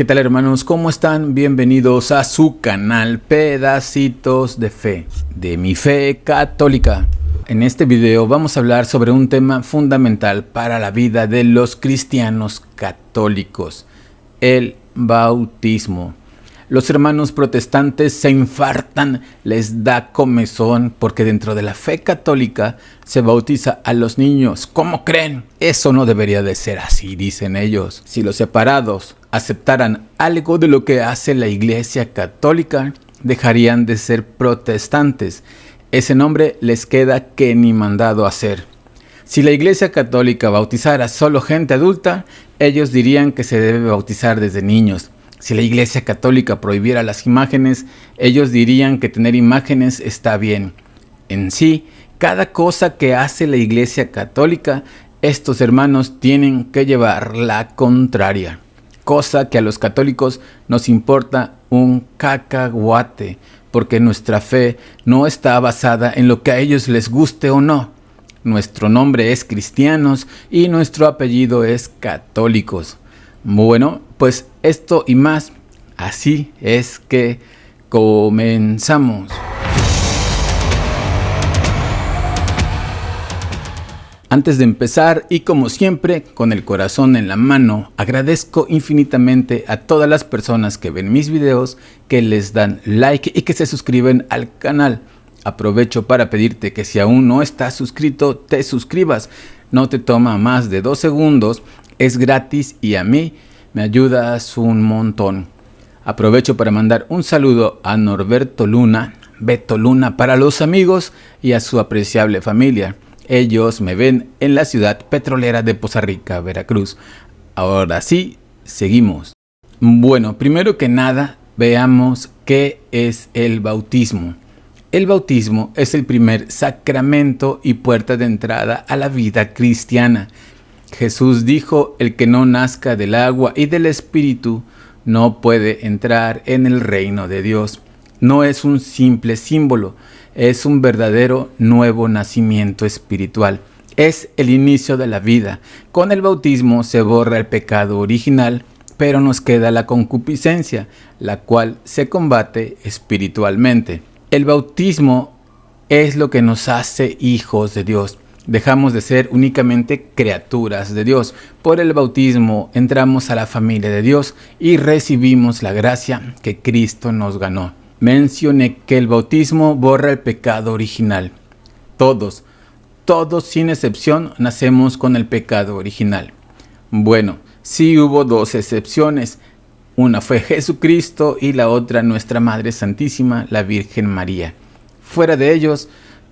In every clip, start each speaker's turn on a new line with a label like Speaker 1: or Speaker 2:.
Speaker 1: ¿Qué tal, hermanos? ¿Cómo están? Bienvenidos a su canal Pedacitos de Fe, de mi fe católica. En este video vamos a hablar sobre un tema fundamental para la vida de los cristianos católicos: el bautismo. Los hermanos protestantes se infartan, les da comezón porque dentro de la fe católica se bautiza a los niños. ¿Cómo creen? Eso no debería de ser así, dicen ellos. Si los separados aceptaran algo de lo que hace la Iglesia Católica, dejarían de ser protestantes. Ese nombre les queda que ni mandado a hacer. Si la Iglesia Católica bautizara solo gente adulta, ellos dirían que se debe bautizar desde niños. Si la Iglesia Católica prohibiera las imágenes, ellos dirían que tener imágenes está bien. En sí, cada cosa que hace la Iglesia Católica, estos hermanos tienen que llevar la contraria. Cosa que a los católicos nos importa un cacahuate, porque nuestra fe no está basada en lo que a ellos les guste o no. Nuestro nombre es cristianos y nuestro apellido es católicos. Bueno, pues esto y más, así es que comenzamos. Antes de empezar, y como siempre, con el corazón en la mano, agradezco infinitamente a todas las personas que ven mis videos, que les dan like y que se suscriben al canal. Aprovecho para pedirte que si aún no estás suscrito, te suscribas. No te toma más de 2 segundos, es gratis y a mí me ayudas un montón. Aprovecho para mandar un saludo a Norberto Luna, Beto Luna para los amigos, y a su apreciable familia. Ellos me ven en la ciudad petrolera de Poza Rica, Veracruz. Ahora sí, seguimos. Bueno, primero que nada, veamos qué es el bautismo. El bautismo es el primer sacramento y puerta de entrada a la vida cristiana. Jesús dijo: el que no nazca del agua y del Espíritu no puede entrar en el reino de Dios. No es un simple símbolo, es un verdadero nuevo nacimiento espiritual. Es el inicio de la vida. Con el bautismo se borra el pecado original, pero nos queda la concupiscencia, la cual se combate espiritualmente. El bautismo es lo que nos hace hijos de Dios. Dejamos de ser únicamente criaturas de Dios. Por el bautismo entramos a la familia de Dios y recibimos la gracia que Cristo nos ganó. Mencioné que el bautismo borra el pecado original. Todos sin excepción nacemos con el pecado original. Bueno, sí hubo 2 excepciones. Una fue Jesucristo y la otra nuestra Madre Santísima, la Virgen María. Fuera de ellos,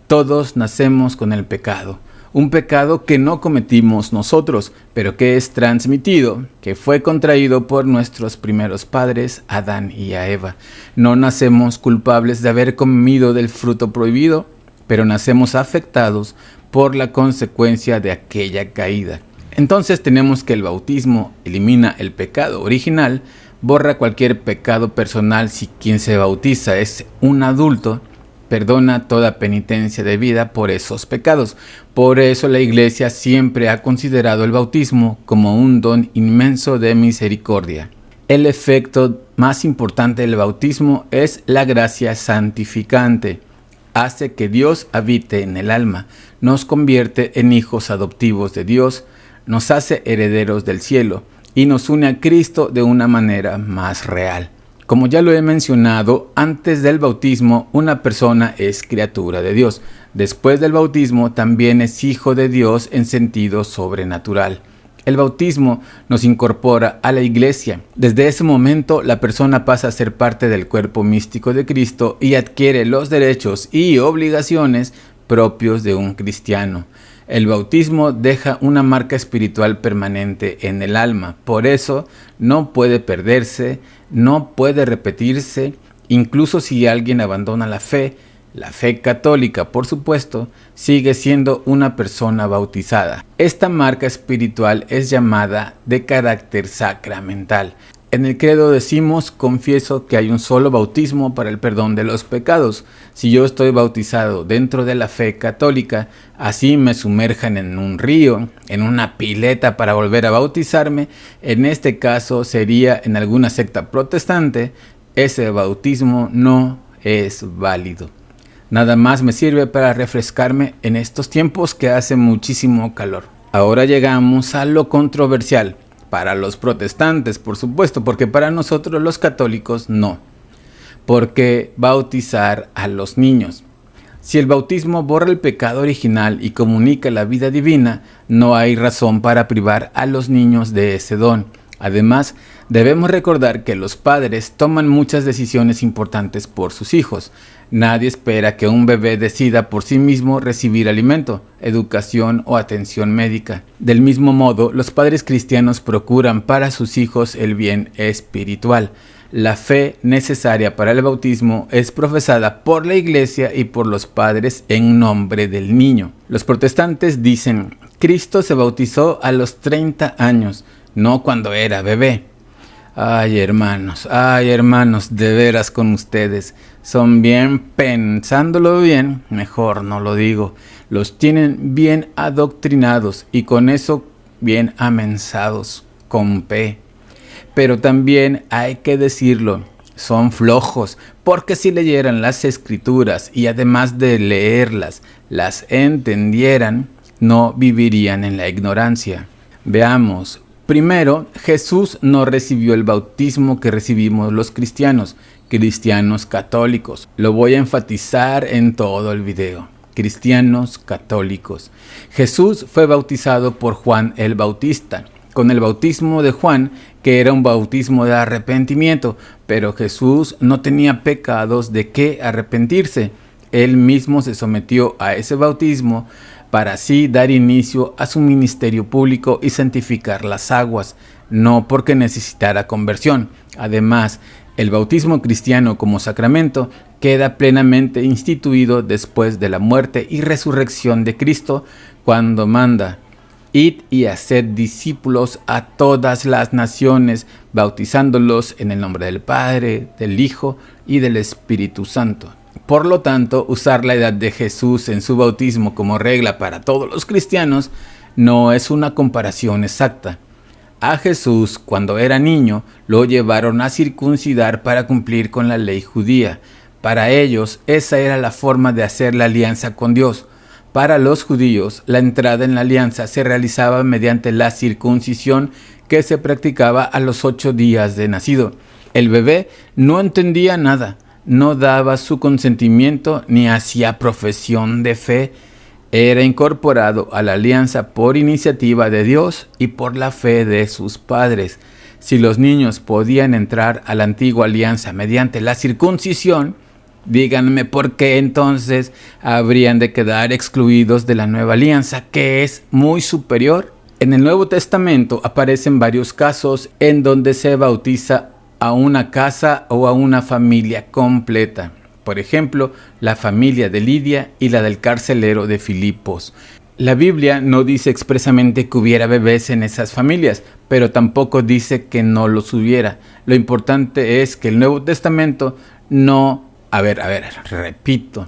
Speaker 1: todos nacemos con el pecado. Un pecado que no cometimos nosotros, pero que es transmitido, que fue contraído por nuestros primeros padres, Adán y Eva. No nacemos culpables de haber comido del fruto prohibido, pero nacemos afectados por la consecuencia de aquella caída. Entonces tenemos que el bautismo elimina el pecado original, borra cualquier pecado personal si quien se bautiza es un adulto, perdona toda penitencia de vida por esos pecados. Por eso la Iglesia siempre ha considerado el bautismo como un don inmenso de misericordia. El efecto más importante del bautismo es la gracia santificante. Hace que Dios habite en el alma, nos convierte en hijos adoptivos de Dios, nos hace herederos del cielo y nos une a Cristo de una manera más real. Como ya lo he mencionado, antes del bautismo una persona es criatura de Dios. Después del bautismo también es hijo de Dios en sentido sobrenatural. El bautismo nos incorpora a la Iglesia. Desde ese momento la persona pasa a ser parte del cuerpo místico de Cristo y adquiere los derechos y obligaciones propios de un cristiano. El bautismo deja una marca espiritual permanente en el alma. Por eso no puede perderse, no puede repetirse. Incluso si alguien abandona la fe católica, por supuesto, sigue siendo una persona bautizada. Esta marca espiritual es llamada de carácter sacramental. En el credo decimos, confieso que hay un solo bautismo para el perdón de los pecados. Si yo estoy bautizado dentro de la fe católica, así me sumerjan en un río, en una pileta para volver a bautizarme, en este caso sería en alguna secta protestante, ese bautismo no es válido. Nada más me sirve para refrescarme en estos tiempos que hace muchísimo calor. Ahora llegamos a lo controversial. Para los protestantes, por supuesto, porque para nosotros los católicos no. ¿Por qué bautizar a los niños? Si el bautismo borra el pecado original y comunica la vida divina, no hay razón para privar a los niños de ese don. Además, debemos recordar que los padres toman muchas decisiones importantes por sus hijos. Nadie espera que un bebé decida por sí mismo recibir alimento, educación o atención médica. Del mismo modo, los padres cristianos procuran para sus hijos el bien espiritual. La fe necesaria para el bautismo es profesada por la Iglesia y por los padres en nombre del niño. Los protestantes dicen, Cristo se bautizó a los 30 años, no cuando era bebé. Ay hermanos, de veras con ustedes. Son bien, pensándolo bien, mejor no lo digo. Los tienen bien adoctrinados y con eso bien amensados, con P. Pero también hay que decirlo, son flojos, porque si leyeran las escrituras y además de leerlas, las entendieran, no vivirían en la ignorancia. Veamos. Primero, Jesús no recibió el bautismo que recibimos los cristianos católicos. Lo voy a enfatizar en todo el video. Cristianos católicos. Jesús fue bautizado por Juan el Bautista, con el bautismo de Juan, que era un bautismo de arrepentimiento, pero Jesús no tenía pecados de qué arrepentirse. Él mismo se sometió a ese bautismo para así dar inicio a su ministerio público y santificar las aguas, no porque necesitara conversión. Además, el bautismo cristiano como sacramento queda plenamente instituido después de la muerte y resurrección de Cristo, cuando manda: id y haced discípulos a todas las naciones, bautizándolos en el nombre del Padre, del Hijo y del Espíritu Santo. Por lo tanto, usar la edad de Jesús en su bautismo como regla para todos los cristianos no es una comparación exacta. A Jesús, cuando era niño, lo llevaron a circuncidar para cumplir con la ley judía. Para ellos, esa era la forma de hacer la alianza con Dios. Para los judíos, la entrada en la alianza se realizaba mediante la circuncisión que se practicaba a los 8 días de nacido. El bebé no entendía nada, no daba su consentimiento ni hacía profesión de fe. Era incorporado a la alianza por iniciativa de Dios y por la fe de sus padres. Si los niños podían entrar a la antigua alianza mediante la circuncisión, díganme por qué entonces habrían de quedar excluidos de la nueva alianza, que es muy superior. En el Nuevo Testamento aparecen varios casos en donde se bautiza a una casa o a una familia completa. Por ejemplo, la familia de Lidia y la del carcelero de Filipos. La Biblia no dice expresamente que hubiera bebés en esas familias, pero tampoco dice que no los hubiera. Lo importante es que el Nuevo Testamento no... repito.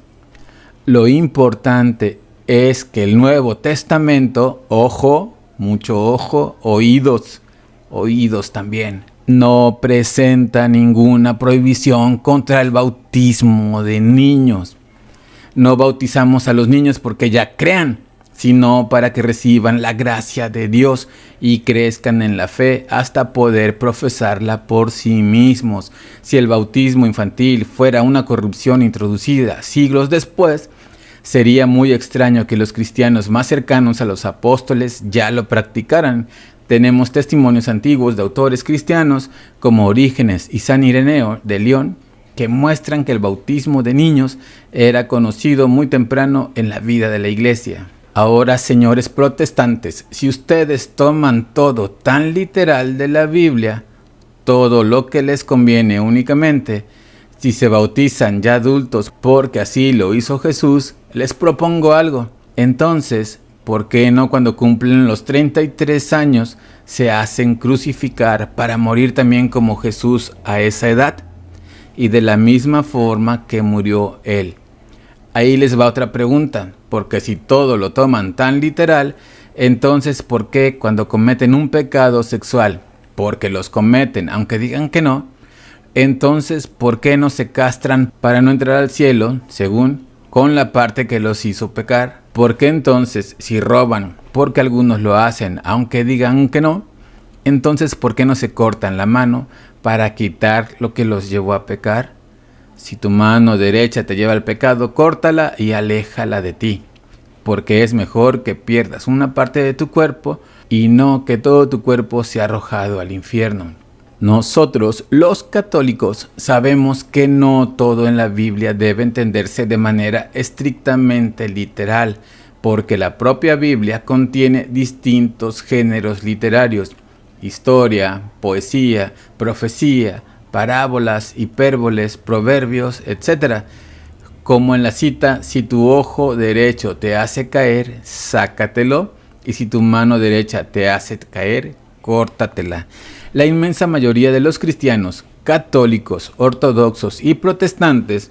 Speaker 1: Lo importante es que el Nuevo Testamento, ojo, mucho ojo, oídos también, no presenta ninguna prohibición contra el bautismo de niños. No bautizamos a los niños porque ya crean, sino para que reciban la gracia de Dios y crezcan en la fe hasta poder profesarla por sí mismos. Si el bautismo infantil fuera una corrupción introducida siglos después, sería muy extraño que los cristianos más cercanos a los apóstoles ya lo practicaran. Tenemos testimonios antiguos de autores cristianos como Orígenes y San Ireneo de León que muestran que el bautismo de niños era conocido muy temprano en la vida de la iglesia. Ahora, señores protestantes, si ustedes toman todo tan literal de la Biblia, todo lo que les conviene únicamente, si se bautizan ya adultos porque así lo hizo Jesús, les propongo algo. Entonces, ¿Por qué no cuando cumplen los 33 años se hacen crucificar para morir también como Jesús a esa edad? Y de la misma forma que murió Él. Ahí les va otra pregunta, porque si todo lo toman tan literal, entonces ¿por qué cuando cometen un pecado sexual, porque los cometen aunque digan que no, entonces ¿por qué no se castran para no entrar al cielo, según con la parte que los hizo pecar? ¿Por qué entonces si roban, porque algunos lo hacen aunque digan que no, entonces ¿por qué no se cortan la mano para quitar lo que los llevó a pecar? Si tu mano derecha te lleva al pecado, córtala y aléjala de ti, porque es mejor que pierdas una parte de tu cuerpo y no que todo tu cuerpo sea arrojado al infierno. Nosotros, los católicos, sabemos que no todo en la Biblia debe entenderse de manera estrictamente literal, porque la propia Biblia contiene distintos géneros literarios: historia, poesía, profecía, parábolas, hipérboles, proverbios, etc. Como en la cita: si tu ojo derecho te hace caer, sácatelo, y si tu mano derecha te hace caer, córtatela. La inmensa mayoría de los cristianos, católicos, ortodoxos y protestantes,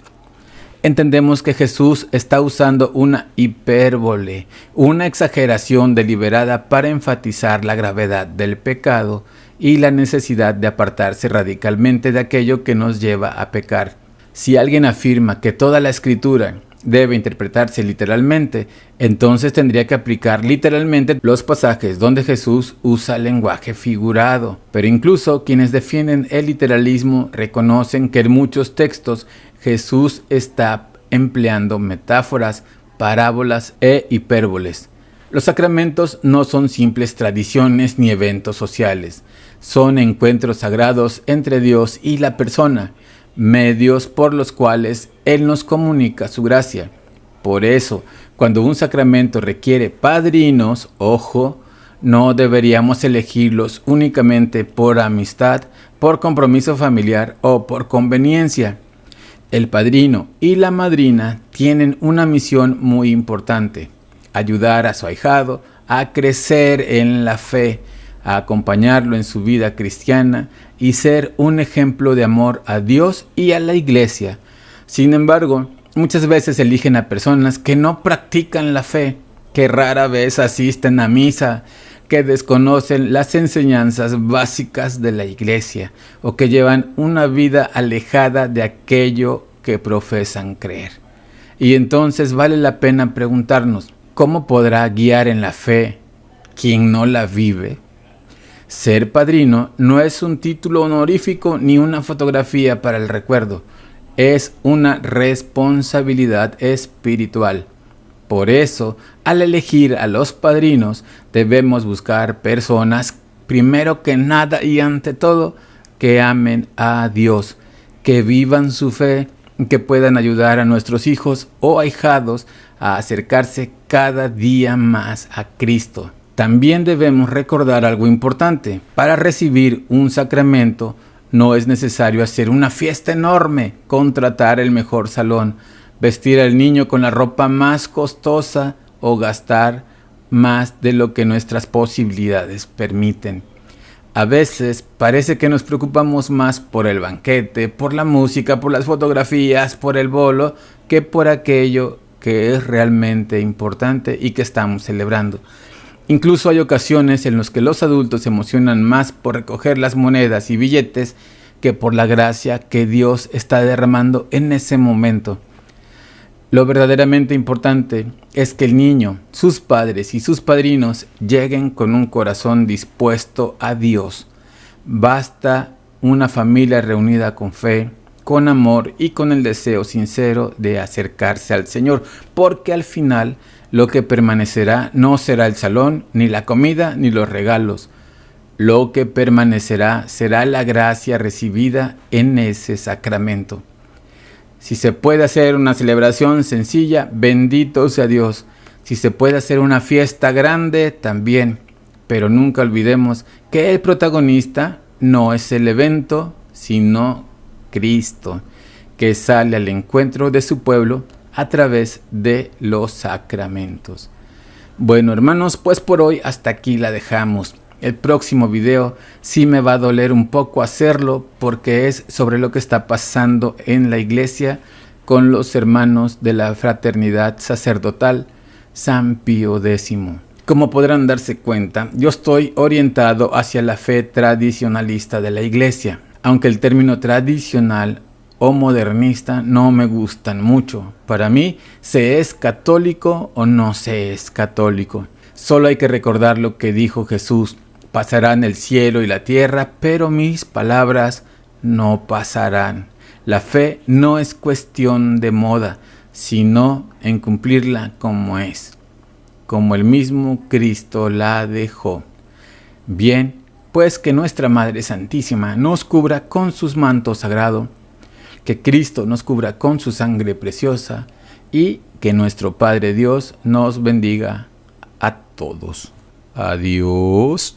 Speaker 1: entendemos que Jesús está usando una hipérbole, una exageración deliberada para enfatizar la gravedad del pecado y la necesidad de apartarse radicalmente de aquello que nos lleva a pecar. Si alguien afirma que toda la escritura debe interpretarse literalmente, entonces tendría que aplicar literalmente los pasajes donde Jesús usa lenguaje figurado. Pero incluso quienes defienden el literalismo reconocen que en muchos textos Jesús está empleando metáforas, parábolas e hipérboles. Los sacramentos no son simples tradiciones ni eventos sociales, son encuentros sagrados entre Dios y la persona, medios por los cuales Él nos comunica su gracia. Por eso, cuando un sacramento requiere padrinos, ojo, no deberíamos elegirlos únicamente por amistad, por compromiso familiar o por conveniencia. El padrino y la madrina tienen una misión muy importante: ayudar a su ahijado a crecer en la fe, a acompañarlo en su vida cristiana y ser un ejemplo de amor a Dios y a la Iglesia. Sin embargo, muchas veces eligen a personas que no practican la fe, que rara vez asisten a misa, que desconocen las enseñanzas básicas de la Iglesia o que llevan una vida alejada de aquello que profesan creer. Y entonces vale la pena preguntarnos: ¿cómo podrá guiar en la fe quien no la vive? Ser padrino no es un título honorífico ni una fotografía para el recuerdo, es una responsabilidad espiritual. Por eso, al elegir a los padrinos, debemos buscar personas, primero que nada y ante todo, que amen a Dios, que vivan su fe, que puedan ayudar a nuestros hijos o ahijados a acercarse cada día más a Cristo. También debemos recordar algo importante: para recibir un sacramento no es necesario hacer una fiesta enorme, contratar el mejor salón, vestir al niño con la ropa más costosa o gastar más de lo que nuestras posibilidades permiten. A veces parece que nos preocupamos más por el banquete, por la música, por las fotografías, por el bolo, que por aquello que es realmente importante y que estamos celebrando. Incluso hay ocasiones en las que los adultos se emocionan más por recoger las monedas y billetes que por la gracia que Dios está derramando en ese momento. Lo verdaderamente importante es que el niño, sus padres y sus padrinos lleguen con un corazón dispuesto a Dios. Basta una familia reunida con fe, con amor y con el deseo sincero de acercarse al Señor, porque al final lo que permanecerá no será el salón, ni la comida, ni los regalos. Lo que permanecerá será la gracia recibida en ese sacramento. Si se puede hacer una celebración sencilla, bendito sea Dios. Si se puede hacer una fiesta grande, también. Pero nunca olvidemos que el protagonista no es el evento, sino Cristo, que sale al encuentro de su pueblo a través de los sacramentos. Bueno, hermanos, pues por hoy hasta aquí la dejamos. El próximo video sí me va a doler un poco hacerlo porque es sobre lo que está pasando en la iglesia con los hermanos de la fraternidad sacerdotal San Pío X. Como podrán darse cuenta, yo estoy orientado hacia la fe tradicionalista de la iglesia, aunque el término tradicional o modernista no me gustan mucho. Para mí, se es católico o no se es católico. Solo hay que recordar lo que dijo Jesús: pasarán el cielo y la tierra, pero mis palabras no pasarán. La fe no es cuestión de moda, sino en cumplirla como es, como el mismo Cristo la dejó. Bien, pues que nuestra Madre Santísima nos cubra con sus mantos sagrados, que Cristo nos cubra con su sangre preciosa y que nuestro Padre Dios nos bendiga a todos. Adiós.